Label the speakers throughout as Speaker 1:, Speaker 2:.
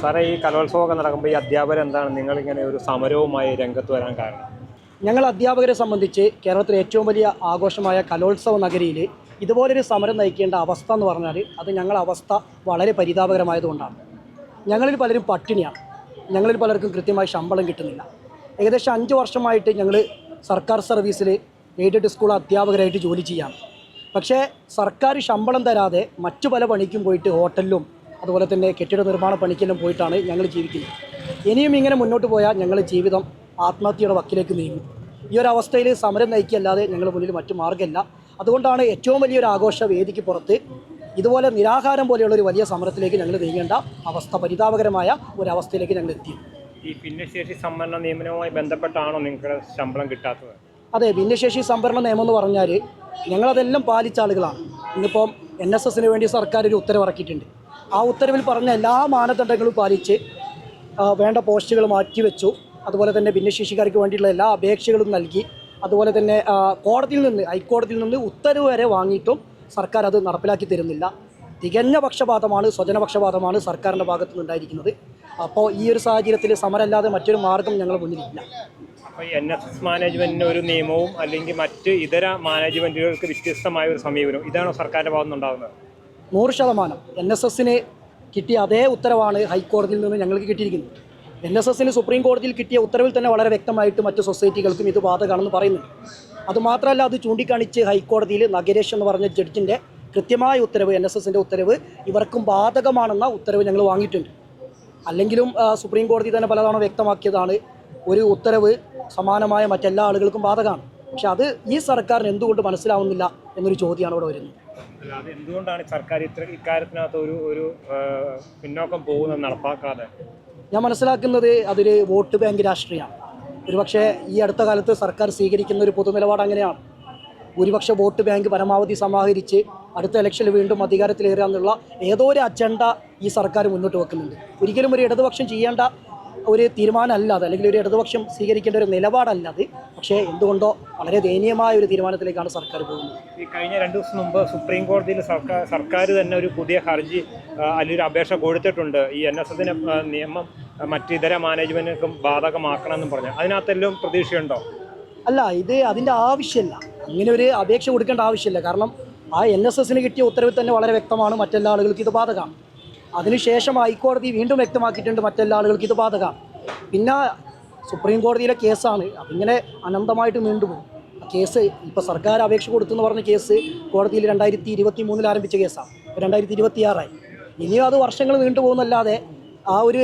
Speaker 1: സാറേ, ഈ കലോത്സവമൊക്കെ നടക്കുമ്പോൾ ഈ അധ്യാപകർ എന്താണ് നിങ്ങളിങ്ങനെ ഒരു സമരവുമായി രംഗത്ത് വരാൻ കാരണം?
Speaker 2: ഞങ്ങൾ അധ്യാപകരെ സംബന്ധിച്ച് കേരളത്തിലെ ഏറ്റവും വലിയ ആഘോഷമായ കലോത്സവ നഗരിയിൽ ഇതുപോലൊരു സമരം നയിക്കേണ്ട അവസ്ഥ എന്ന് പറഞ്ഞാൽ അത് ഞങ്ങളുടെ അവസ്ഥ വളരെ പരിതാപകരമായതുകൊണ്ടാണ്. ഞങ്ങളിൽ പലരും പട്ടിണിയാണ്. ഞങ്ങളിൽ പലർക്കും കൃത്യമായി ശമ്പളം കിട്ടുന്നില്ല. ഏകദേശം 5 വർഷമായിട്ട് ഞങ്ങൾ സർക്കാർ സർവീസിൽ എയ്ഡഡ് സ്കൂൾ അധ്യാപകരായിട്ട് ജോലി ചെയ്യാം. പക്ഷേ സർക്കാർ ശമ്പളം തരാതെ മറ്റു പല പണിക്കും പോയിട്ട് ഹോട്ടലിലും അതുപോലെ തന്നെ കെട്ടിട നിർമ്മാണ പണിക്കെല്ലാം പോയിട്ടാണ് ഞങ്ങൾ ജീവിക്കുന്നത്. ഇനിയും ഇങ്ങനെ മുന്നോട്ട് പോയാൽ ഞങ്ങളുടെ ജീവിതം ആത്മഹത്യയുടെ വക്കിലേക്ക് നീങ്ങും. ഈ ഒരു അവസ്ഥയിൽ സമരം നയിക്കല്ലാതെ ഞങ്ങളുടെ മുന്നിൽ മറ്റു മാർഗ്ഗമില്ല. അതുകൊണ്ടാണ് ഏറ്റവും വലിയൊരു ആഘോഷ വേദിക്ക് പുറത്ത് ഇതുപോലെ നിരാഹാരം പോലെയുള്ള ഒരു വലിയ സമരത്തിലേക്ക് ഞങ്ങൾ നീങ്ങേണ്ട അവസ്ഥ, പരിതാപകരമായ ഒരവസ്ഥയിലേക്ക് ഞങ്ങൾ എത്തി.
Speaker 1: ഈ ഭിന്നശേഷി സംവരണ നിയമനവുമായി ബന്ധപ്പെട്ടാണോ നിങ്ങൾക്ക് ശമ്പളം കിട്ടാത്തത്?
Speaker 2: അതെ, ഭിന്നശേഷി സംവരണ നിയമം എന്ന് പറഞ്ഞാൽ ഞങ്ങളതെല്ലാം പാലിച്ച ആളുകളാണ്. ഇന്നിപ്പം NSSന് വേണ്ടി സർക്കാർ ഒരു ഉത്തരവിറക്കിയിട്ടുണ്ട്. ആ ഉത്തരവിൽ പറഞ്ഞ എല്ലാ മാനദണ്ഡങ്ങളും പാലിച്ച് വേണ്ട പോസ്റ്റുകൾ മാറ്റിവെച്ചു. അതുപോലെ തന്നെ ഭിന്നശേഷിക്കാർക്ക് വേണ്ടിയിട്ടുള്ള എല്ലാ അപേക്ഷകളും നൽകി. അതുപോലെ തന്നെ ഹൈക്കോടതിയിൽ നിന്ന് ഉത്തരവ് വരെ വാങ്ങിയിട്ടും സർക്കാർ അത് നടപ്പിലാക്കി തരുന്നില്ല. തികഞ്ഞ പക്ഷപാതമാണ്, സ്വജനപക്ഷപാതമാണ് സർക്കാരിൻ്റെ ഭാഗത്തു നിന്നുണ്ടായിരിക്കുന്നത്. അപ്പോൾ ഈ ഒരു സാഹചര്യത്തിൽ സമരമല്ലാതെ മറ്റൊരു മാർഗം ഞങ്ങളുടെ മുന്നിലില്ല.
Speaker 1: അപ്പോൾ NSS മാനേജ്മെൻറ്റിന് ഒരു നിയമവും അല്ലെങ്കിൽ മറ്റ് ഇതര മാനേജ്മെൻറ്റുകൾക്ക് വ്യത്യസ്തമായ ഒരു സമീപനം ഇതാണോ സർക്കാരിൻ്റെ ഭാഗത്ത് നിന്നുണ്ടാകുന്നത്?
Speaker 2: 100% NSSന് കിട്ടിയ അതേ ഉത്തരവാണ് ഹൈക്കോടതിയിൽ നിന്ന് ഞങ്ങൾക്ക് കിട്ടിയിരിക്കുന്നത്. NSSന് സുപ്രീം കോടതിയിൽ കിട്ടിയ ഉത്തരവിൽ തന്നെ വളരെ വ്യക്തമായിട്ട് മറ്റ് സൊസൈറ്റികൾക്കും ഇത് ബാധകമാണെന്ന് പറയുന്നുണ്ട്. അതുമാത്രമല്ല, അത് ചൂണ്ടിക്കാണിച്ച് ഹൈക്കോടതിയിൽ നഗരേഷ് എന്ന് പറഞ്ഞ ജഡ്ജിൻ്റെ കൃത്യമായ ഉത്തരവ്, NSSൻ്റെ ഉത്തരവ് ഇവർക്കും ബാധകമാണെന്ന ഉത്തരവ് ഞങ്ങൾ വാങ്ങിയിട്ടുണ്ട്. അല്ലെങ്കിലും സുപ്രീം കോടതി തന്നെ പലതവണ വ്യക്തമാക്കിയതാണ് ഒരു ഉത്തരവ് സമാനമായ മറ്റെല്ലാ ആളുകൾക്കും ബാധകമാണ്. പക്ഷെ അത് ഈ സർക്കാരിന് എന്തുകൊണ്ട് മനസ്സിലാവുന്നില്ല എന്നൊരു ചോദ്യമാണ് ഇവിടെ വരുന്നത്.
Speaker 1: അത് എന്തുകൊണ്ടാണ് സർക്കാർ ഇക്കാര്യത്തിനകത്ത് ഒരു പിന്നോക്കം പോകുന്നത് നടപ്പാക്കാതെ?
Speaker 2: ഞാൻ മനസ്സിലാക്കുന്നത് അതൊരു വോട്ട് ബാങ്ക് രാഷ്ട്രീയമാണ്. ഒരുപക്ഷെ ഈ അടുത്ത കാലത്ത് സർക്കാർ സ്വീകരിക്കുന്ന ഒരു പൊതുനിലപാട് അങ്ങനെയാണ്. ഭൂരിപക്ഷ വോട്ട് ബാങ്ക് പരമാവധി സമാഹരിച്ച് അടുത്ത ഇലക്ഷനിൽ വീണ്ടും അധികാരത്തിലേറുക എന്നുള്ള ഏതോ ഒരു അജണ്ട ഈ സർക്കാർ മുന്നോട്ട് വെക്കുന്നുണ്ട്. ഒരിക്കലും ഒരു ഇടതുപക്ഷം ചെയ്യേണ്ട ഒരു തീരുമാനമല്ല അത്, അല്ലെങ്കിൽ ഒരു ഇടതുപക്ഷം സ്വീകരിക്കേണ്ട ഒരു നിലപാടല്ല അത്. പക്ഷേ എന്തുകൊണ്ടോ വളരെ ദയനീയമായ ഒരു തീരുമാനത്തിലേക്കാണ് സർക്കാർ പോകുന്നത്.
Speaker 1: ഈ കഴിഞ്ഞ 2 ദിവസം മുമ്പ് സുപ്രീം കോടതിയിൽ സർക്കാർ തന്നെ ഒരു പുതിയ ഹർജി അല്ലെങ്കിൽ ഒരു അപേക്ഷ കൊടുത്തിട്ടുണ്ട്. ഈ NSSന് നിയമം മറ്റിതര മാനേജ്മെൻറ്റിനും ബാധകമാക്കണമെന്നും പറഞ്ഞു. അതിനകത്തെല്ലാം പ്രതീക്ഷയുണ്ടോ?
Speaker 2: അല്ല, ഇത് അതിൻ്റെ ആവശ്യമില്ല. ഇങ്ങനെ ഒരു അപേക്ഷ കൊടുക്കേണ്ട ആവശ്യമില്ല. കാരണം ആ NSSന് കിട്ടിയ ഉത്തരവിൽ തന്നെ വളരെ വ്യക്തമാണ് മറ്റെല്ലാ ആളുകൾക്ക് ഇത് ബാധകമാണ്. അതിനുശേഷം ഹൈക്കോടതി വീണ്ടും വ്യക്തമാക്കിയിട്ടുണ്ട് മറ്റെല്ലാ ആളുകൾക്ക് ഇത് ബാധകമാണ്. പിന്നെ സുപ്രീം കോടതിയിലെ കേസാണ്, അതിങ്ങനെ അനന്തമായിട്ട് നീണ്ടുപോകും. കേസ് ഇപ്പോൾ സർക്കാർ അപേക്ഷ കൊടുത്തെന്ന് പറഞ്ഞ കേസ് കോടതിയിൽ 2023 ആരംഭിച്ച കേസാണ്. 2026 ഇനിയും അത് വർഷങ്ങൾ നീണ്ടുപോകുന്നല്ലാതെ ആ ഒരു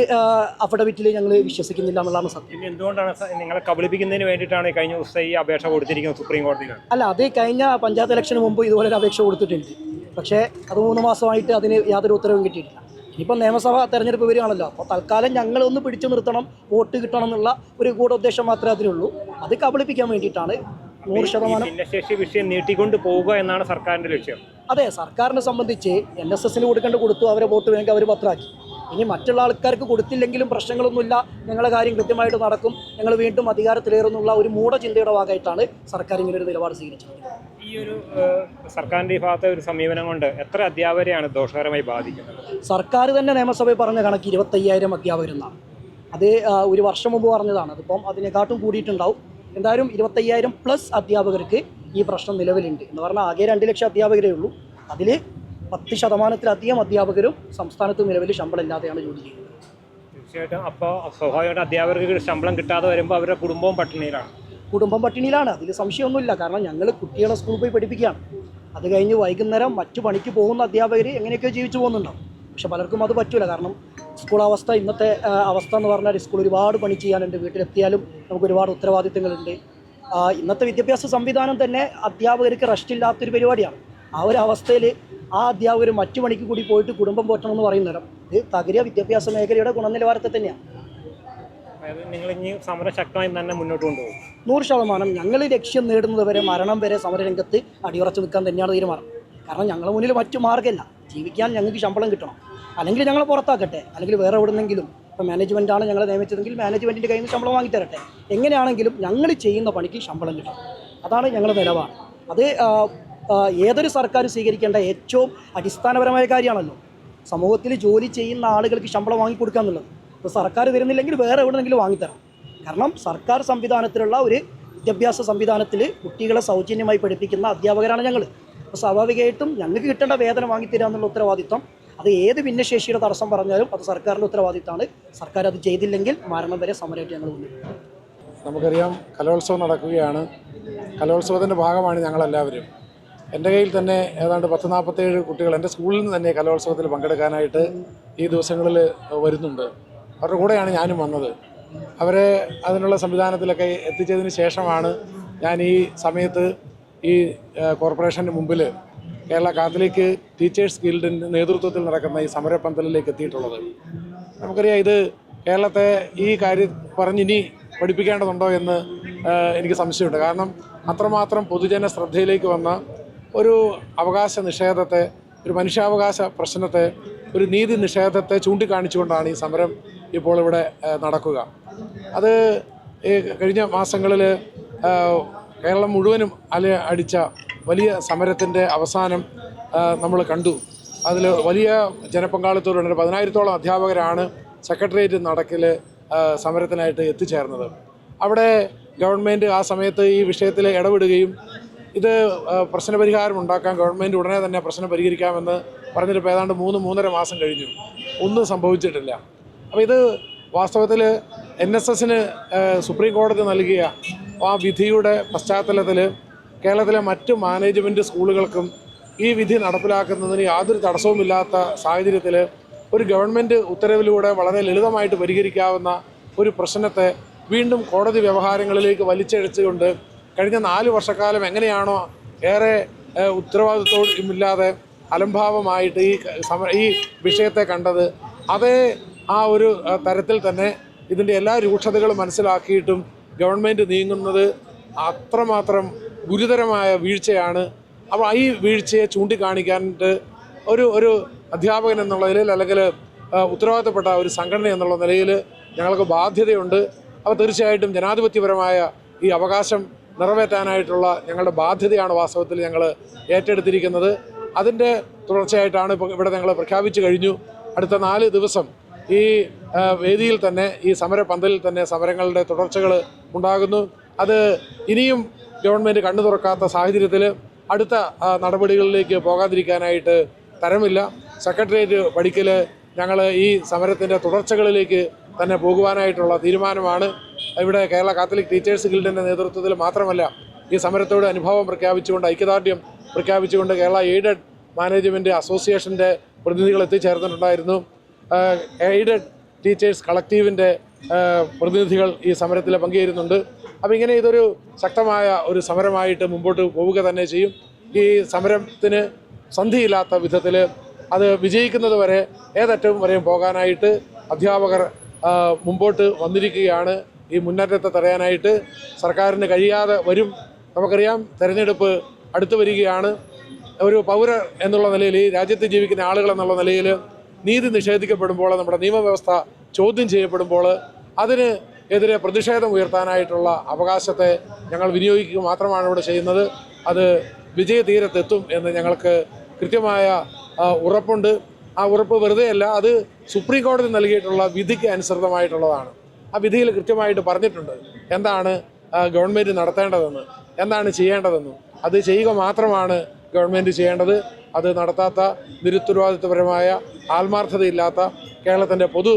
Speaker 2: അഫിഡവിറ്റിൽ ഞങ്ങൾ വിശ്വസിക്കുന്നില്ല എന്നുള്ളതാണ് സത്യം.
Speaker 1: എന്തുകൊണ്ടാണ് നിങ്ങളെ കബളിപ്പിക്കുന്നതിന് വേണ്ടിയിട്ടാണ് കഴിഞ്ഞ ദിവസം ഈ അപേക്ഷ കൊടുത്തിരിക്കുന്നത് സുപ്രീം കോടതിയിൽ?
Speaker 2: അല്ല, അത് കഴിഞ്ഞ പഞ്ചായത്ത് ഇലക്ഷന് മുമ്പ് ഇതുപോലെ ഒരു അപേക്ഷ കൊടുത്തിട്ടുണ്ട്. പക്ഷേ അത് 3 മാസമായിട്ട് അതിന് യാതൊരു ഉത്തരവും കിട്ടിയിട്ടില്ല. ഇനിയിപ്പോൾ നിയമസഭാ തെരഞ്ഞെടുപ്പ് വരികയാണല്ലോ. അപ്പോൾ തൽക്കാലം ഞങ്ങളൊന്ന് പിടിച്ചു നിർത്തണം, വോട്ട് കിട്ടണം എന്നുള്ള ഒരു ഗൂഢോദ്ദേശം മാത്രമേ അതിനുള്ളൂ. അത് കബളിപ്പിക്കാൻ വേണ്ടിയിട്ടാണ് 100%.
Speaker 1: ഭിന്നശേഷി വിഷയം നീട്ടിക്കൊണ്ട് പോവുക എന്നാണ് സർക്കാരിൻ്റെ ലക്ഷ്യം.
Speaker 2: അതെ, സർക്കാരിനെ സംബന്ധിച്ച് NSSന് കൊടുത്തു, അവരെ വോട്ട് വേണ്ടി അവർ പത്രമാക്കി. ഇനി മറ്റുള്ള ആൾക്കാർക്ക് കൊടുത്തില്ലെങ്കിലും പ്രശ്നങ്ങളൊന്നുമില്ല, ഞങ്ങളുടെ കാര്യം കൃത്യമായിട്ട് നടക്കും, ഞങ്ങൾ വീണ്ടും അധികാരത്തിലേറുന്നുള്ള ഒരു മൂഢചിന്തയുടെ ഭാഗമായിട്ടാണ് സർക്കാർ ഇങ്ങനെ ഒരു നിലപാട് സ്വീകരിച്ചത്.
Speaker 1: ഈ ഒരു സർക്കാരിൻ്റെ ഈ ഭാഗത്തെ ഒരു സമീപനം കൊണ്ട് എത്ര അധ്യാപകരെയാണ് ദോഷകരമായി ബാധിക്കുന്നത്?
Speaker 2: സർക്കാർ തന്നെ നിയമസഭയിൽ പറഞ്ഞ കണക്ക് 25,000 അധ്യാപകരെന്നാണ്. അത് ഒരു വർഷം മുമ്പ് പറഞ്ഞതാണ്. അതിപ്പം അതിനെക്കാട്ടും കൂടിയിട്ടുണ്ടാവും. എന്തായാലും 25,000+ അധ്യാപകർക്ക് ഈ പ്രശ്നം നിലവിലുണ്ട്. എന്ന് പറഞ്ഞാൽ ആകെ 2 ലക്ഷം അധ്യാപകരേ ഉള്ളൂ. അതിൽ 10%-ലധികം അധ്യാപകരും സംസ്ഥാനത്ത് നിലവിൽ ശമ്പളം ഇല്ലാതെയാണ് ജോലി ചെയ്യുന്നത്.
Speaker 1: തീർച്ചയായിട്ടും. അപ്പോൾ സ്വാഭാവികമായിട്ട് അധ്യാപകർക്ക് ശമ്പളം കിട്ടാതെ വരുമ്പോൾ അവരുടെ കുടുംബം പട്ടിണിയിലാണ്. അതിൽ സംശയമൊന്നുമില്ല. കാരണം ഞങ്ങൾ കുട്ടികളെ സ്കൂളിൽ പോയി പഠിപ്പിക്കുകയാണ്. അത് കഴിഞ്ഞ് വൈകുന്നേരം മറ്റു പണിക്ക് പോകുന്ന അധ്യാപകർ എങ്ങനെയൊക്കെ ജീവിച്ചു പോകുന്നുണ്ടാവും. പക്ഷെ പലർക്കും അത് പറ്റില്ല. കാരണം സ്കൂൾ അവസ്ഥ, ഇന്നത്തെ അവസ്ഥ എന്ന് പറഞ്ഞാൽ സ്കൂൾ ഒരുപാട് പണി ചെയ്യാനുണ്ട്. വീട്ടിലെത്തിയാലും നമുക്ക് ഒരുപാട് ഉത്തരവാദിത്തങ്ങളുണ്ട്. ഇന്നത്തെ വിദ്യാഭ്യാസ സംവിധാനം തന്നെ അധ്യാപകർക്ക് റെസ്റ്റ് ഇല്ലാത്തൊരു പരിപാടിയാണ്. ആ ഒരു അവസ്ഥയിൽ ആ അധ്യാപകർ മറ്റു പണിക്ക് കൂടി പോയിട്ട് കുടുംബം പോറ്റണമെന്ന് പറയുന്നേരം ഇത് തകരുക വിദ്യാഭ്യാസ മേഖലയുടെ ഗുണനിലവാരത്തെ തന്നെയാണ്. നിങ്ങൾ ഇനി സമരം ശക്തമായി തന്നെ മുന്നോട്ട് കൊണ്ടുപോകും?
Speaker 2: 100%. ഞങ്ങൾ ലക്ഷ്യം നേടുന്നത് വരെ, മരണം വരെ സമരരംഗത്ത് അടിയുറച്ച് നിൽക്കാൻ തന്നെയാണ് തീരുമാനം. കാരണം ഞങ്ങളുടെ മുന്നിൽ മറ്റു മാർഗ്ഗമില്ല. ജീവിക്കാൻ ഞങ്ങൾക്ക് ശമ്പളം കിട്ടണം. അല്ലെങ്കിൽ ഞങ്ങളെ പുറത്താക്കട്ടെ, അല്ലെങ്കിൽ വേറെ എവിടെന്നെങ്കിലും, ഇപ്പോൾ മാനേജ്മെൻറ്റാണ് ഞങ്ങളെ നിയമിച്ചതെങ്കിൽ മാനേജ്മെൻറ്റിൻ്റെ കയ്യിൽ നിന്ന് ശമ്പളം വാങ്ങിത്തരട്ടെ. എങ്ങനെയാണെങ്കിലും ഞങ്ങൾ ചെയ്യുന്ന പണിക്ക് ശമ്പളം കിട്ടണം. അതാണ് ഞങ്ങളുടെ നിലപാട്. അത് ഏതൊരു സർക്കാർ സ്വീകരിക്കേണ്ട ഏറ്റവും അടിസ്ഥാനപരമായ കാര്യമാണല്ലോ. സമൂഹത്തിൽ ജോലി ചെയ്യുന്ന ആളുകൾക്ക് ശമ്പളം വാങ്ങിക്കൊടുക്കുക എന്നുള്ളത്. ഇപ്പോൾ സർക്കാർ തരുന്നില്ലെങ്കിൽ വേറെ എവിടെയെങ്കിലും വാങ്ങിത്തരാം. കാരണം സർക്കാർ സംവിധാനത്തിലുള്ള ഒരു വിദ്യാഭ്യാസ സംവിധാനത്തിൽ കുട്ടികളെ സൗജന്യമായി പഠിപ്പിക്കുന്ന അധ്യാപകരാണ് ഞങ്ങൾ. അപ്പോൾ സ്വാഭാവികമായിട്ടും ഞങ്ങൾക്ക് കിട്ടേണ്ട വേതനം വാങ്ങിത്തരിക എന്നുള്ള ഉത്തരവാദിത്വം, അത് ഏത് ഭിന്നശേഷിയുടെ തടസ്സം പറഞ്ഞാലും അത് സർക്കാരിൻ്റെ ഉത്തരവാദിത്തമാണ്. സർക്കാർ അത് ചെയ്തില്ലെങ്കിൽ മരണം വരെ സമരമായിട്ട് ഞങ്ങൾ മുന്നിൽ.
Speaker 3: നമുക്കറിയാം, കലോത്സവം നടക്കുകയാണ്. കലോത്സവത്തിൻ്റെ ഭാഗമാണ് ഞങ്ങളെല്ലാവരും. എൻ്റെ കയ്യിൽ തന്നെ ഏതാണ്ട് 10-47 കുട്ടികൾ എൻ്റെ സ്കൂളിൽ നിന്ന് തന്നെ കലോത്സവത്തിൽ പങ്കെടുക്കാനായിട്ട് ഈ ദിവസങ്ങളിൽ വരുന്നുണ്ട്. അവരുടെ കൂടെയാണ് ഞാനും വന്നത്. അവരെ അതിനുള്ള സംവിധാനത്തിലൊക്കെ എത്തിച്ചതിന് ശേഷമാണ് ഞാൻ ഈ സമയത്ത് ഈ കോർപ്പറേഷൻ്റെ മുമ്പിൽ കേരള കാത്തലിക് ടീച്ചേഴ്സ് ഗിൽഡിൻ്റെ നേതൃത്വത്തിൽ നടക്കുന്ന ഈ സമരപന്തലിലേക്ക് എത്തിയിട്ടുള്ളത്. നമുക്കറിയാം, ഇത് കേരളത്തെ ഈ കാര്യം പറഞ്ഞിനി പഠിപ്പിക്കേണ്ടതുണ്ടോ എന്ന് എനിക്ക് സംശയമുണ്ട്. കാരണം അത്രമാത്രം പൊതുജന ശ്രദ്ധയിലേക്ക് വന്ന ഒരു അവകാശ നിഷേധത്തെ, ഒരു മനുഷ്യാവകാശ പ്രശ്നത്തെ, ഒരു നീതി നിഷേധത്തെ ചൂണ്ടിക്കാണിച്ചുകൊണ്ടാണ് ഈ സമരം ഇപ്പോൾ ഇവിടെ നടക്കുക. അത് കഴിഞ്ഞ മാസങ്ങളിൽ കേരളം മുഴുവനും അടിച്ച വലിയ സമരത്തിൻ്റെ അവസാനം നമ്മൾ കണ്ടു. അതിൽ വലിയ ജനപങ്കാളിത്തത്തോടെ 10,000-ഓളം അധ്യാപകരാണ് സെക്രട്ടേറിയറ്റ് നടക്കിൽ സമരത്തിനായിട്ട് എത്തിച്ചേർന്നത്. അവിടെ ഗവൺമെൻറ് ആ സമയത്ത് ഈ വിഷയത്തിൽ ഇടപെടുകയും ഇത് പ്രശ്നപരിഹാരം ഉണ്ടാക്കാൻ ഗവൺമെൻറ് ഉടനെ തന്നെ പ്രശ്നം പരിഹരിക്കാമെന്ന് പറഞ്ഞിട്ട് ഇപ്പോൾ ഏതാണ്ട് 3-3.5 മാസം കഴിഞ്ഞു. ഒന്നും സംഭവിച്ചിട്ടില്ല. അപ്പോൾ ഇത് വാസ്തവത്തിൽ NSSന് സുപ്രീം കോടതി നൽകിയ ആ വിധിയുടെ പശ്ചാത്തലത്തിൽ കേരളത്തിലെ മറ്റ് മാനേജ്മെൻറ്റ് സ്കൂളുകൾക്കും ഈ വിധി നടപ്പിലാക്കുന്നതിന് യാതൊരു തടസ്സവുമില്ലാത്ത സാഹചര്യത്തിൽ ഒരു ഗവൺമെൻറ് ഉത്തരവിലൂടെ വളരെ ലളിതമായിട്ട് പരിഹരിക്കാവുന്ന ഒരു പ്രശ്നത്തെ വീണ്ടും കോടതി വ്യവഹാരങ്ങളിലേക്ക് വലിച്ചഴച്ചുകൊണ്ട് കഴിഞ്ഞ 4 വർഷക്കാലം എങ്ങനെയാണോ ഏറെ ഉത്തരവാദിത്വമില്ലാതെ അലംഭാവമായിട്ട് ഈ വിഷയത്തെ കണ്ടത്, അതേ ആ ഒരു തരത്തിൽ തന്നെ ഇതിൻ്റെ എല്ലാ രൂക്ഷതകളും മനസ്സിലാക്കിയിട്ടും ഗവൺമെൻറ് നീങ്ങുന്നത് അത്രമാത്രം ഗുരുതരമായ വീഴ്ചയാണ്. അപ്പോൾ ഈ വീഴ്ചയെ ചൂണ്ടിക്കാണിക്കാനായിട്ട് ഒരു അധ്യാപകൻ എന്നുള്ള നിലയിൽ, അല്ലെങ്കിൽ ഉത്തരവാദിത്തപ്പെട്ട ഒരു സംഘടന എന്നുള്ള നിലയിൽ ഞങ്ങൾക്ക് ബാധ്യതയുണ്ട്. അപ്പോൾ തീർച്ചയായിട്ടും ജനാധിപത്യപരമായ ഈ അവകാശം നിറവേറ്റാനായിട്ടുള്ള ഞങ്ങളുടെ ബാധ്യതയാണ് വാസ്തവത്തിൽ ഞങ്ങൾ ഏറ്റെടുത്തിരിക്കുന്നത്. അതിൻ്റെ തുടർച്ചയായിട്ടാണ് ഇപ്പോൾ ഇവിടെ ഞങ്ങൾ പ്രഖ്യാപിച്ചു കഴിഞ്ഞു. അടുത്ത 4 ദിവസം ഈ വേദിയിൽ തന്നെ, ഈ സമരപന്തലിൽ തന്നെ സമരങ്ങളുടെ തുടർച്ചകൾ ഉണ്ടാകുന്നു. അത് ഇനിയും ഗവൺമെൻറ് കണ്ണു തുറക്കാത്ത സാഹചര്യത്തിൽ അടുത്ത നടപടികളിലേക്ക് പോകാതിരിക്കാനായിട്ട് തരമില്ല. സെക്രട്ടേറിയറ്റ് പടിക്കൽ ഞങ്ങൾ ഈ സമരത്തിൻ്റെ തുടർച്ചകളിലേക്ക് തന്നെ പോകുവാനായിട്ടുള്ള തീരുമാനമാണ്. ഇവിടെ കേരള കാത്തലിക് ടീച്ചേഴ്സ് ഗിൽഡിൻ്റെ നേതൃത്വത്തിൽ മാത്രമല്ല, ഈ സമരത്തോട് അനുഭാവം പ്രഖ്യാപിച്ചുകൊണ്ട്, ഐക്യദാർഢ്യം പ്രഖ്യാപിച്ചുകൊണ്ട് കേരള എയ്ഡഡ് മാനേജ്മെൻറ്റ് അസോസിയേഷൻ്റെ പ്രതിനിധികൾ എത്തിച്ചേർന്നിട്ടുണ്ടായിരുന്നു. എയ്ഡഡ് ടീച്ചേഴ്സ് കളക്റ്റീവിൻ്റെ പ്രതിനിധികൾ ഈ സമരത്തിൽ പങ്കുചേരുന്നുണ്ട്. അപ്പോൾ ഇങ്ങനെ ഇതൊരു ശക്തമായ ഒരു സമരമായിട്ട് മുമ്പോട്ട് പോവുക തന്നെ ചെയ്യും. ഈ സമരത്തിന് സന്ധിയില്ലാത്ത വിധത്തിൽ അത് വിജയിക്കുന്നത് വരെ, ഏതറ്റവും വരെയും പോകാനായിട്ട് അധ്യാപകർ മുമ്പോട്ട് വന്നിരിക്കുകയാണ്. ഈ മുന്നേറ്റത്തെ തടയാനായിട്ട് സർക്കാരിന് കഴിയാതെ വരും. നമുക്കറിയാം, തെരഞ്ഞെടുപ്പ് അടുത്ത് വരികയാണ്. ഒരു പൗരർ എന്നുള്ള നിലയിൽ, ഈ രാജ്യത്ത് ജീവിക്കുന്ന ആളുകൾ എന്നുള്ള നിലയിൽ നീതി നിഷേധിക്കപ്പെടുമ്പോൾ, നമ്മുടെ നിയമവ്യവസ്ഥ ചോദ്യം ചെയ്യപ്പെടുമ്പോൾ അതിന് എതിരെ പ്രതിഷേധം ഉയർത്താനായിട്ടുള്ള അവകാശത്തെ ഞങ്ങൾ വിനിയോഗിക്കുക മാത്രമാണ് ഇവിടെ ചെയ്യുന്നത്. അത് വിജയതീരത്തെത്തും എന്ന് ഞങ്ങൾക്ക് കൃത്യമായ ഉറപ്പുണ്ട്. ആ ഉറപ്പ് വെറുതെയല്ല, അത് സുപ്രീം കോടതി നൽകിയിട്ടുള്ള വിധിക്ക് അനുസൃതമായിട്ടുള്ളതാണ്. ആ വിധിയിൽ കൃത്യമായിട്ട് പറഞ്ഞിട്ടുണ്ട് എന്താണ് ഗവൺമെൻറ് നടത്തേണ്ടതെന്ന്, എന്താണ് ചെയ്യേണ്ടതെന്ന്. അത് ചെയ്യുക മാത്രമാണ് ഗവൺമെൻറ് ചെയ്യേണ്ടത്. അത് നടത്താത്ത, നിരുത്തരവാദിത്വപരമായ, ആത്മാർത്ഥതയില്ലാത്ത, കേരളത്തിൻ്റെ പൊതു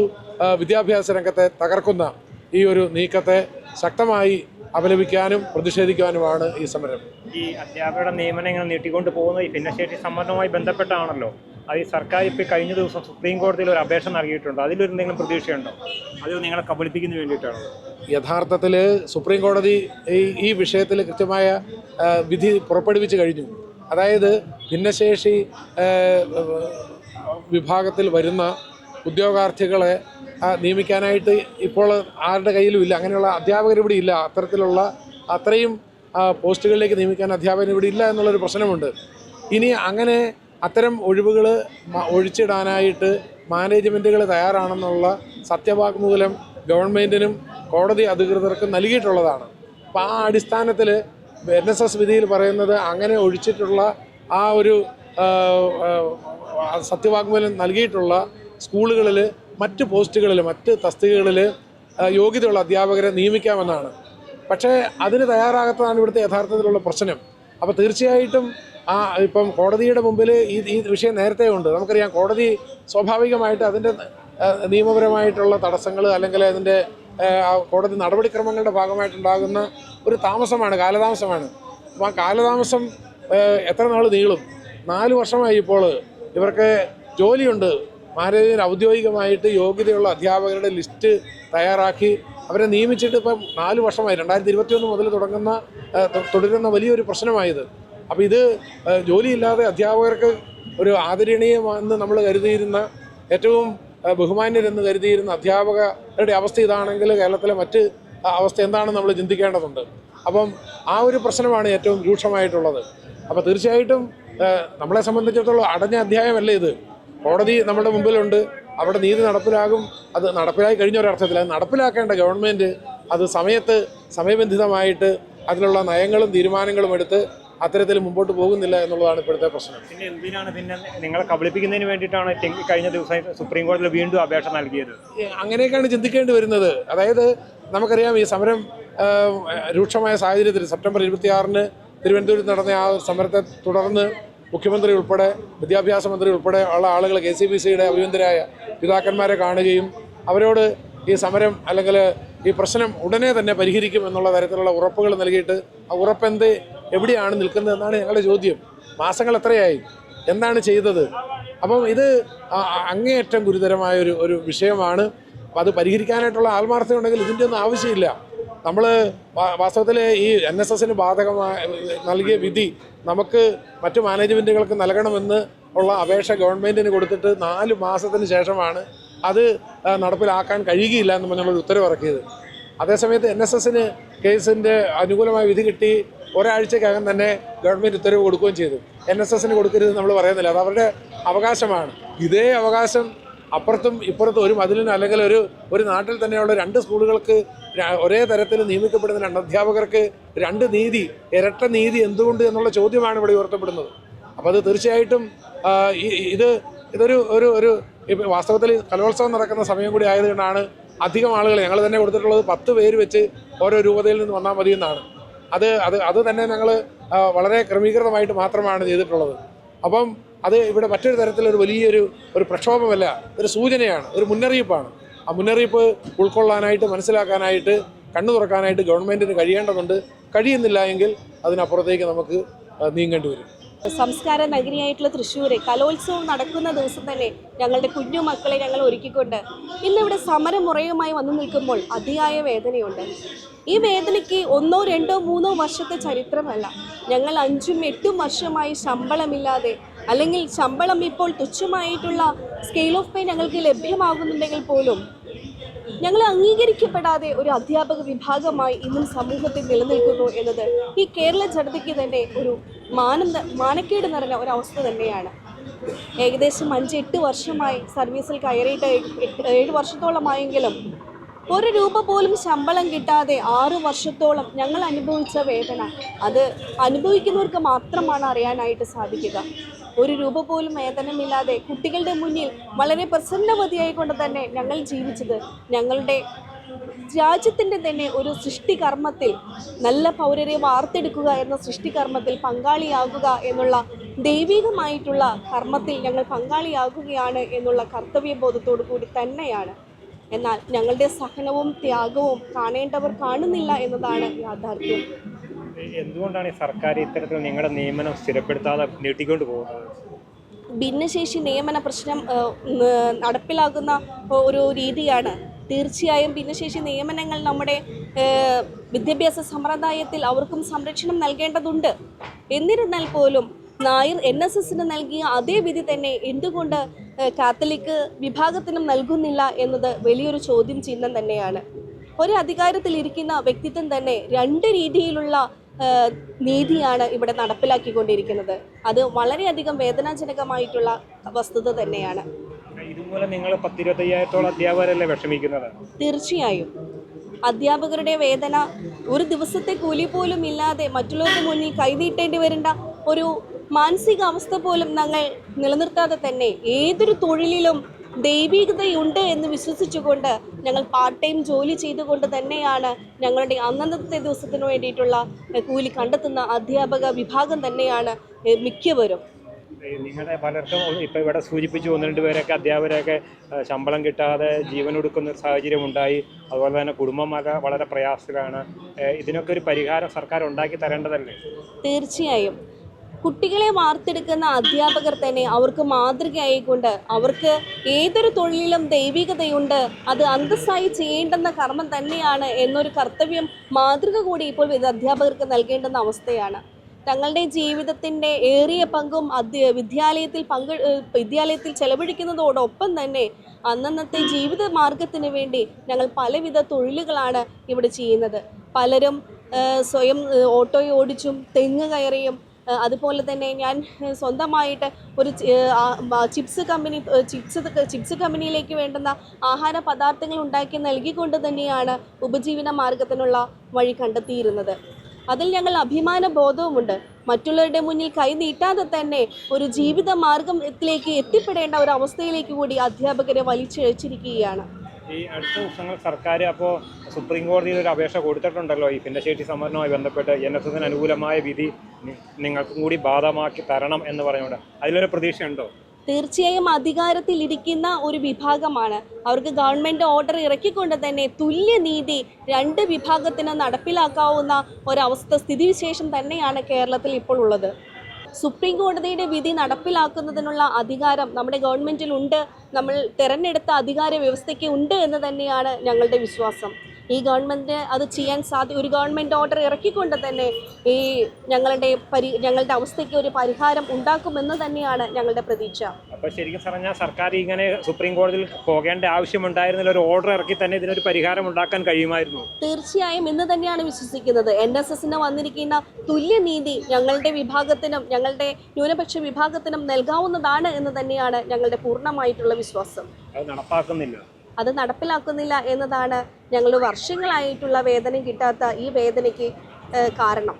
Speaker 3: വിദ്യാഭ്യാസ രംഗത്തെ തകർക്കുന്ന ഈ ഒരു നീക്കത്തെ ശക്തമായി അപലപിക്കാനും പ്രതിഷേധിക്കാനുമാണ് ഈ സമരം.
Speaker 4: ഈ അധ്യാപകരുടെ നിയമനങ്ങൾ നീട്ടിക്കൊണ്ട് പോകുന്ന ഈ ഭിന്നശേഷി സംവരണവുമായി ബന്ധപ്പെട്ടാണല്ലോ. അത് ഈ സർക്കാർ ഇപ്പോൾ കഴിഞ്ഞ ദിവസം സുപ്രീം കോടതിയിൽ ഒരു അപേക്ഷ നൽകിയിട്ടുണ്ട്. അതിലൊരെന്തെങ്കിലും പ്രതീക്ഷയുണ്ടോ? അത് നിങ്ങളെ കബളിപ്പിക്കുന്നതിന് വേണ്ടിയിട്ടാണോ?
Speaker 3: യഥാർത്ഥത്തിൽ സുപ്രീം കോടതി ഈ വിഷയത്തിൽ കൃത്യമായ വിധി പുറപ്പെടുവിച്ച് കഴിഞ്ഞു. അതായത് ഭിന്നശേഷി വിഭാഗത്തിൽ വരുന്ന ഉദ്യോഗാർത്ഥികളെ നിയമിക്കാനായിട്ട് ഇപ്പോൾ ആരുടെ കയ്യിലും ഇല്ല. അങ്ങനെയുള്ള അധ്യാപകർ ഇവിടെ ഇല്ല. അത്രയും പോസ്റ്റുകളിലേക്ക് നിയമിക്കാൻ അധ്യാപകർ ഇവിടെ ഇല്ല എന്നുള്ളൊരു പ്രശ്നമുണ്ട്. ഇനി അങ്ങനെ അത്തരം ഒഴിവുകൾ ഒഴിച്ചിടാനായിട്ട് മാനേജ്മെൻറ്റുകൾ തയ്യാറാണെന്നുള്ള സത്യവാങ്മൂലം ഗവൺമെൻറ്റിനും കോടതി അധികൃതർക്കും നൽകിയിട്ടുള്ളതാണ്. അപ്പോൾ ആ അടിസ്ഥാനത്തിൽ NSS വിധിയിൽ പറയുന്നത് അങ്ങനെ ഒഴിച്ചിട്ടുള്ള ആ ഒരു സത്യവാങ്മൂലം നൽകിയിട്ടുള്ള സ്കൂളുകളിൽ മറ്റ് പോസ്റ്റുകളിൽ മറ്റ് തസ്തികകളിൽ യോഗ്യതയുള്ള അധ്യാപകരെ നിയമിക്കാമെന്നാണ്. പക്ഷേ അതിന് തയ്യാറാകാത്തതാണ് ഇവിടുത്തെ യഥാർത്ഥത്തിലുള്ള പ്രശ്നം. അപ്പോൾ തീർച്ചയായിട്ടും ഇപ്പം കോടതിയുടെ മുമ്പിൽ ഈ വിഷയം നേരത്തെ ഉണ്ട്. നമുക്കറിയാം കോടതി സ്വാഭാവികമായിട്ട് അതിൻ്റെ നിയമപരമായിട്ടുള്ള തടസ്സങ്ങൾ അല്ലെങ്കിൽ അതിൻ്റെ കോടതി നടപടിക്രമങ്ങളുടെ ഭാഗമായിട്ടുണ്ടാകുന്ന ഒരു കാലതാമസമാണ്. അപ്പോൾ ആ കാലതാമസം എത്ര നാൾ നീളും? 4 വർഷമായി ഇപ്പോൾ ഇവർക്ക് ജോലിയുണ്ട്. മഹാരാജാവിന് ഔദ്യോഗികമായിട്ട് യോഗ്യതയുള്ള അധ്യാപകരുടെ ലിസ്റ്റ് തയ്യാറാക്കി അവരെ നിയമിച്ചിട്ട് ഇപ്പം 4 വർഷമായി. 2021 മുതൽ തുടരുന്ന വലിയൊരു പ്രശ്നമായത്. അപ്പോൾ ഇത് ജോലിയില്ലാതെ അധ്യാപകർക്ക് ഒരു ആദരണീയമെന്ന് നമ്മൾ കരുതിയിരുന്ന, ഏറ്റവും ബഹുമാന്യരെന്ന് കരുതിയിരുന്ന അധ്യാപകരുടെ അവസ്ഥ ഇതാണെങ്കിൽ കേരളത്തിലെ മറ്റ് അവസ്ഥ എന്താണെന്ന് നമ്മൾ ചിന്തിക്കേണ്ടതുണ്ട്. അപ്പം ആ ഒരു പ്രശ്നമാണ് ഏറ്റവും രൂക്ഷമായിട്ടുള്ളത്. അപ്പോൾ തീർച്ചയായിട്ടും നമ്മളെ സംബന്ധിച്ചിടത്തോളം അടഞ്ഞ അധ്യായമല്ല ഇത്. കോടതി നമ്മുടെ മുമ്പിലുണ്ട്, അവിടെ നീതി നടപ്പിലാകും. അത് നടപ്പിലായി കഴിഞ്ഞ ഒരർത്ഥത്തിൽ അത് നടപ്പിലാക്കേണ്ട ഗവൺമെൻറ് അത് സമയബന്ധിതമായിട്ട് അതിനുള്ള നയങ്ങളും തീരുമാനങ്ങളും എടുത്ത് അത്തരത്തിൽ മുമ്പോട്ട് പോകുന്നില്ല എന്നുള്ളതാണ് ഇപ്പോഴത്തെ പ്രശ്നം.
Speaker 4: പിന്നെ എന്തിനാണ് നിങ്ങളെ കബളിപ്പിക്കുന്നതിന് വേണ്ടിയിട്ടാണ് കഴിഞ്ഞ ദിവസം സുപ്രീം കോടതിയിൽ വീണ്ടും അപേക്ഷ നൽകിയത്?
Speaker 3: അങ്ങനെയൊക്കെയാണ് ചിന്തിക്കേണ്ടി വരുന്നത്. അതായത് നമുക്കറിയാം ഈ സമരം രൂക്ഷമായ സാഹചര്യത്തിൽ സെപ്റ്റംബർ 26-ന് തിരുവനന്തപുരത്ത് നടന്ന ആ സമരത്തെ തുടർന്ന് മുഖ്യമന്ത്രി ഉൾപ്പെടെ വിദ്യാഭ്യാസ മന്ത്രി ഉൾപ്പെടെ ഉള്ള ആളുകൾ KCBCയുടെ അഭിനന്ദരായ പിതാക്കന്മാരെ കാണുകയും അവരോട് ഈ സമരം അല്ലെങ്കിൽ ഈ പ്രശ്നം ഉടനെ തന്നെ പരിഹരിക്കും എന്നുള്ള തരത്തിലുള്ള ഉറപ്പുകൾ നൽകിയിട്ട് ആ ഉറപ്പെന്ത് എവിടെയാണ് നിൽക്കുന്നതെന്നാണ് ഞങ്ങളുടെ ചോദ്യം. മാസങ്ങൾ എത്രയായി? എന്താണ് ചെയ്തത്? അപ്പം ഇത് അങ്ങേയറ്റം ഗുരുതരമായ ഒരു വിഷയമാണ്. അത് പരിഹരിക്കാനായിട്ടുള്ള ആത്മാർത്ഥത ഉണ്ടെങ്കിൽ ഇതിൻ്റെ ഒന്നും ആവശ്യമില്ല. നമ്മൾ വാസ്തവത്തിൽ ഈ NSSന് ബാധകമായി നൽകിയ വിധി നമുക്ക് മറ്റു മാനേജ്മെൻറ്റുകൾക്ക് നൽകണമെന്ന് ഉള്ള അപേക്ഷ ഗവൺമെൻറ്റിന് കൊടുത്തിട്ട് 4 മാസത്തിന് ശേഷമാണ് അത് നടപ്പിലാക്കാൻ കഴിയുകയില്ല എന്ന് പറഞ്ഞുള്ളൊരു ഉത്തരവിറക്കിയത്. അതേസമയത്ത് NSSന് കേസിൻ്റെ അനുകൂലമായ വിധി കിട്ടി ഒരാഴ്ചക്കകം തന്നെ ഗവൺമെൻറ് ഉത്തരവ് കൊടുക്കുകയും ചെയ്തു. NSSന് കൊടുക്കരുത് നമ്മൾ പറയുന്നില്ല, അത് അവരുടെ അവകാശമാണ്. ഇതേ അവകാശം അപ്പുറത്തും ഇപ്പുറത്തും ഒരു മതിലിന് അല്ലെങ്കിൽ ഒരു നാട്ടിൽ തന്നെയുള്ള 2 സ്കൂളുകൾക്ക് ഒരേ തരത്തിൽ നിയമിക്കപ്പെടുന്ന 2 അധ്യാപകർക്ക് 2 നീതി, ഇരട്ട നീതി എന്തുകൊണ്ട് എന്നുള്ള ചോദ്യമാണ് ഇവിടെ ഉയർത്തപ്പെടുന്നത്. അപ്പോൾ അത് തീർച്ചയായിട്ടും ഇതൊരു വാസ്തവത്തിൽ കലോത്സവം നടക്കുന്ന സമയം കൂടി ആയതുകൊണ്ടാണ് അധികം ആളുകൾ ഞങ്ങൾ തന്നെ കൊടുത്തിട്ടുള്ളത് 10 പേര് വെച്ച് ഓരോ രൂപതയിൽ നിന്ന് വന്നാൽ മതി എന്നാണ്. അത് തന്നെ ഞങ്ങൾ വളരെ ക്രമീകൃതമായിട്ട് മാത്രമാണ് ചെയ്തിട്ടുള്ളത്. അപ്പം അത് ഇവിടെ മറ്റൊരു തരത്തിലൊരു വലിയൊരു പ്രക്ഷോഭമല്ല, ഒരു സൂചനയാണ്, ഒരു മുന്നറിയിപ്പാണ്. ആ മുന്നറിയിപ്പ് ഉൾക്കൊള്ളാനായിട്ട്, മനസ്സിലാക്കാനായിട്ട്, കണ്ണു തുറക്കാനായിട്ട് ഗവൺമെൻറ്റിന് കഴിയേണ്ടതുണ്ട്. കഴിയുന്നില്ല എങ്കിൽ അതിനപ്പുറത്തേക്ക് നമുക്ക് നീങ്ങേണ്ടി വരും.
Speaker 5: സംസ്കാര നഗരിയായിട്ടുള്ള തൃശ്ശൂർ കലോത്സവം നടക്കുന്ന ദിവസം തന്നെ ഞങ്ങളുടെ കുഞ്ഞു മക്കളെ ഞങ്ങൾ ഒരുക്കിക്കൊണ്ട് ഇന്നിവിടെ സമരമുറയുമായി വന്നു നിൽക്കുമ്പോൾ അതിയായ വേദനയുണ്ട്. ഈ വേദനയ്ക്ക് 1, 2, 3 വർഷത്തെ ചരിത്രമല്ല. ഞങ്ങൾ 5, 8 വർഷമായി ശമ്പളമില്ലാതെ, അല്ലെങ്കിൽ ശമ്പളം ഇപ്പോൾ തുച്ഛമായിട്ടുള്ള സ്കെയിൽ ഓഫ് പേ ഞങ്ങൾക്ക് ലഭ്യമാകുന്നുണ്ടെങ്കിൽ പോലും ഞങ്ങൾ അംഗീകരിക്കപ്പെടാതെ ഒരു അധ്യാപക വിഭാഗമായി ഇന്നും സമൂഹത്തിൽ നിലനിൽക്കുന്നു എന്നത് ഈ കേരള ജനതയ്ക്ക് തന്നെ ഒരു മാനക്കേട് നിറഞ്ഞ ഒരവസ്ഥ തന്നെയാണ്. ഏകദേശം 5-8 വർഷമായി സർവീസിൽ കയറിയിട്ട് 7 വർഷത്തോളമായെങ്കിലും 1 രൂപ പോലും ശമ്പളം കിട്ടാതെ 6 വർഷത്തോളം ഞങ്ങൾ അനുഭവിച്ച വേദന അത് അനുഭവിക്കുന്നവർക്ക് മാത്രമാണ് അറിയാനായിട്ട് സാധിക്കുക. 1 രൂപ പോലും വേതനമില്ലാതെ കുട്ടികളുടെ മുന്നിൽ വളരെ പ്രസന്നവതിയായിക്കൊണ്ട് തന്നെ ഞങ്ങൾ ജീവിച്ചത് ഞങ്ങളുടെ രാജ്യത്തിൻ്റെ തന്നെ ഒരു സൃഷ്ടികർമ്മത്തിൽ, നല്ല പൗരരെ വാർത്തെടുക്കുക എന്ന സൃഷ്ടികർമ്മത്തിൽ പങ്കാളിയാകുക എന്നുള്ള ദൈവികമായിട്ടുള്ള കർമ്മത്തിൽ ഞങ്ങൾ പങ്കാളിയാകുകയാണ് എന്നുള്ള കർത്തവ്യബോധത്തോടു കൂടി തന്നെയാണ്. എന്നാൽ ഞങ്ങളുടെ സഹനവും ത്യാഗവും കാണേണ്ടവർ കാണുന്നില്ല എന്നതാണ് യാഥാർത്ഥ്യം.
Speaker 4: എന്തുകൊണ്ടാണ് ഈ സർക്കാർ ഇത്തരത്തിൽ നിങ്ങളുടെ നിയമനം സ്ഥിരപ്പെടുത്താതെ നീട്ടിക്കൊണ്ട് പോകുന്നത്?
Speaker 5: ഭിന്നശേഷി നിയമന പ്രശ്നം നടപ്പിലാക്കുന്ന ഒരു രീതിയാണ്. തീർച്ചയായും ഭിന്നശേഷി നിയമനങ്ങൾ നമ്മുടെ വിദ്യാഭ്യാസ സമ്പ്രദായത്തിൽ അവർക്കും സംരക്ഷണം നൽകേണ്ടതുണ്ട്. എന്നിരുന്നാൽ പോലും നായർ NSSന് നൽകിയ അതേ വിധി തന്നെ എന്തുകൊണ്ട് കാത്തലിക് വിഭാഗത്തിനും നൽകുന്നില്ല എന്നത് വലിയൊരു ചോദ്യം ചിഹ്നം തന്നെയാണ്. ഒരു അധികാരത്തിലിരിക്കുന്ന വ്യക്തിത്വം തന്നെ 2 രീതിയിലുള്ള നീതിയാണ് ഇവിടെ നടപ്പിലാക്കിക്കൊണ്ടിരിക്കുന്നത്. അത് വളരെയധികം വേദനാജനകമായിട്ടുള്ള വസ്തുത തന്നെയാണ്.
Speaker 4: ഇതുമൂലം നിങ്ങൾ 10-25,000 അധ്യാപകരല്ലേ വിഷമിക്കുന്നത്?
Speaker 5: തീർച്ചയായും അധ്യാപകരുടെ വേദന ഒരു ദിവസത്തെ കൂലി പോലും ഇല്ലാതെ മറ്റുള്ളവരുടെ മുന്നിൽ കൈനീട്ടേണ്ടി വരേണ്ട ഒരു മാനസികാവസ്ഥ പോലും ഞങ്ങൾ നിലനിർത്താതെ തന്നെ ഏതൊരു തൊഴിലിലും ദൈവികതയുണ്ട് എന്ന് വിശ്വസിച്ചുകൊണ്ട് ഞങ്ങൾ പാർട്ട് ടൈം ജോലി ചെയ്തുകൊണ്ട് തന്നെയാണ് ഞങ്ങളുടെ അന്നത്തെ ദിവസത്തിന് വേണ്ടിയിട്ടുള്ള കൂലി കണ്ടെത്തുന്ന അധ്യാപക വിഭാഗം തന്നെയാണ് മിക്കവരും.
Speaker 4: നിങ്ങളുടെ പലർക്കും ഇപ്പോൾ ഇവിടെ സൂചിപ്പിച്ചു 1-2 പേരൊക്കെ അധ്യാപകരൊക്കെ ശമ്പളം കിട്ടാതെ ജീവനൊടുക്കുന്ന ഒരു സാഹചര്യം ഉണ്ടായി. അതുപോലെ തന്നെ കുടുംബം വളരെ പ്രയാസത്തിലാണ്. ഇതിനൊക്കെ ഒരു പരിഹാരം സർക്കാർ ഉണ്ടാക്കി തരേണ്ടതല്ലേ?
Speaker 5: തീർച്ചയായും കുട്ടികളെ വാർത്തെടുക്കുന്ന അധ്യാപകർ തന്നെ അവർക്ക് മാതൃകയായിക്കൊണ്ട് അവർക്ക് ഏതൊരു തൊഴിലിലും ദൈവികതയുണ്ട്, അത് അന്തസ്സായി ചെയ്യേണ്ടുന്ന കർമ്മം തന്നെയാണ് എന്നൊരു കർത്തവ്യം മാതൃക കൂടി ഇപ്പോൾ അധ്യാപകർക്ക് നൽകേണ്ടുന്ന അവസ്ഥയാണ്. തങ്ങളുടെ ജീവിതത്തിൻ്റെ ഏറിയ പങ്കും വിദ്യാലയത്തിൽ ചെലവഴിക്കുന്നതോടൊപ്പം തന്നെ അന്നന്നത്തെ ജീവിത മാർഗത്തിന് വേണ്ടി ഞങ്ങൾ പലവിധ തൊഴിലുകളാണ് ഇവിടെ ചെയ്യുന്നത്. പലരും സ്വയം ഓട്ടോ ഓടിച്ചും തെങ്ങ് കയറിയും അതുപോലെ തന്നെ ഞാൻ സ്വന്തമായിട്ട് ഒരു ചിപ്സ് കമ്പനിയിലേക്ക് വേണ്ടുന്ന ആഹാര പദാർത്ഥങ്ങൾ ഉണ്ടാക്കി നൽകിക്കൊണ്ട് തന്നെയാണ് ഉപജീവന മാർഗത്തിനുള്ള വഴി കണ്ടെത്തിയിരുന്നത്. അതിൽ ഞങ്ങൾ അഭിമാന ബോധവുമുണ്ട്. മറ്റുള്ളവരുടെ മുന്നിൽ കൈ നീട്ടാതെ തന്നെ ഒരു ജീവിത മാർഗത്തിലേക്ക് എത്തിപ്പെടേണ്ട ഒരു അവസ്ഥയിലേക്ക് കൂടി അധ്യാപകരെ വലിച്ചിഴച്ചിരിക്കുകയാണ്.
Speaker 4: ഈ അടുത്ത ദിവസങ്ങൾ സർക്കാർ അപ്പോൾ സുപ്രീം കോടതിയിൽ ഒരു അപേക്ഷ കൊടുത്തിട്ടുണ്ടല്ലോ, ഈ ഭിന്നശേഷി സംവരണവുമായി ബന്ധപ്പെട്ട് NSSന് അനുകൂലമായ വിധി നിങ്ങൾക്കും കൂടി ബാധകമാക്കി തരണം എന്ന് പറഞ്ഞുകൊണ്ട് അതിലൊരു പ്രതീക്ഷയുണ്ടോ?
Speaker 5: തീർച്ചയായും അധികാരത്തിലിരിക്കുന്ന ഒരു വിഭാഗമാണ്. അവർക്ക് ഗവൺമെൻറ് ഓർഡർ ഇറക്കിക്കൊണ്ട് തന്നെ തുല്യനീതി 2 വിഭാഗത്തിന് നടപ്പിലാക്കാവുന്ന ഒരവസ്ഥ സ്ഥിതിവിശേഷം തന്നെയാണ് കേരളത്തിൽ ഇപ്പോൾ ഉള്ളത്. സുപ്രീം കോടതിയുടെ വിധി നടപ്പിലാക്കുന്നതിനുള്ള അധികാരം നമ്മുടെ ഗവൺമെൻറ്റിലുണ്ട്, നമ്മൾ തിരഞ്ഞെടുത്ത അധികാര വ്യവസ്ഥയ്ക്ക് ഉണ്ട് എന്ന് തന്നെയാണ് ഞങ്ങളുടെ വിശ്വാസം. ഈ ഗവൺമെൻറ് അത് ചെയ്യാൻ ഒരു ഗവൺമെൻറ് ഓർഡർ ഇറക്കിക്കൊണ്ട് തന്നെ ഈ ഞങ്ങളുടെ അവസ്ഥയ്ക്ക് ഒരു പരിഹാരം ഉണ്ടാക്കുമെന്ന് തന്നെയാണ് ഞങ്ങളുടെ പ്രതീക്ഷ.
Speaker 4: അപ്പോൾ ശരിക്കും പറഞ്ഞാൽ സർക്കാർ ഇങ്ങനെ സുപ്രീം കോടതിയിൽ പോകേണ്ട ആവശ്യമുണ്ടായിരുന്നില്ല, ഒരു ഓർഡർ ഇറക്കി തന്നെ ഇതിനൊരു പരിഹാരം ഉണ്ടാക്കാൻ കഴിയുമായിരുന്നു.
Speaker 5: തീർച്ചയായും എന്ന് തന്നെയാണ് വിശ്വസിക്കുന്നത്. NSSന് വന്നിരിക്കുന്ന തുല്യനീതി ഞങ്ങളുടെ വിഭാഗത്തിനും ഞങ്ങളുടെ ന്യൂനപക്ഷ വിഭാഗത്തിനും നൽകാവുന്നതാണ് എന്ന് തന്നെയാണ് ഞങ്ങളുടെ പൂർണ്ണമായിട്ടുള്ള വിശ്വാസം. അത് നടപ്പിലാക്കുന്നില്ല എന്നതാണ് ഞങ്ങൾ വർഷങ്ങളായിട്ടുള്ള വേതനം കിട്ടാത്ത ഈ വേദനയ്ക്ക് കാരണം.